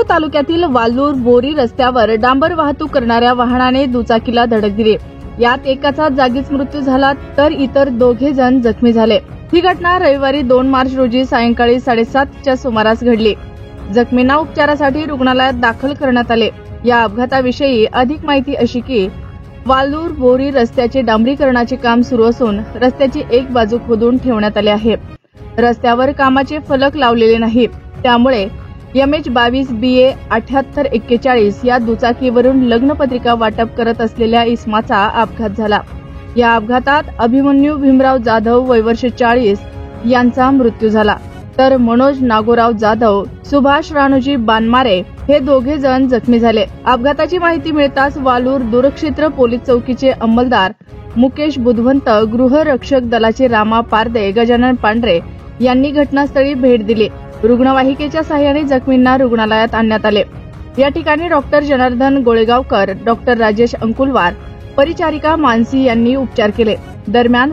सिल्लोड तालुक्यातील वालूर बोरी रस्त्यावर डांबर वाहतूक करणाऱ्या वाहनाने दुचाकीला धडक दिली। यात एकाचा जागीच मृत्यू झाला तर इतर 2 जण जखमी झाले। ही घटना रविवारी 2 मार्च रोजी सायंकाळी 7:30च्या सुमारास घडली। जखमींना उपचारासाठी रुग्णालयात दाखल करण्यात आले। या अपघाताविषयी अधिक माहिती अशी की वालूर बोरी रस्त्याचे डांबरीकरणाचे काम सुरू असून रस्त्याची एक बाजू खोदून ठेवण्यात आली आहे। रस्त्यावर कामाचे फलक लावलेले नाही, त्यामुळे MH22 BA 7841 या दुचाकीवरून लग्नपत्रिका वाटप करत असलेल्या इसमाचा अपघात झाला। या अपघातात अभिमन्यू भीमराव जाधव वय वर्ष 40 यांचा मृत्यू झाला, तर मनोज नागोराव जाधव, सुभाष राणूजी बानमारे हे 2 जण जखमी झाले। अपघाताची माहिती मिळताच वालूर दूरक्षेत्र पोलीस चौकीचे अंमलदार मुकेश बुधवंत, गृहरक्षक दलाचे रामा पारदे, गजानन पांढरे यांनी घटनास्थळी भेट दिली। रुग्णवाहिकेच्या सहाय्याने जखमींना रुग्णालयात आणण्यात आले। या ठिकाणी डॉक्टर जनार्दन गोळेगावकर, डॉक्टर राजेश अंकुलवार, परिचारिका मानसी यांनी उपचार केले। दरम्यान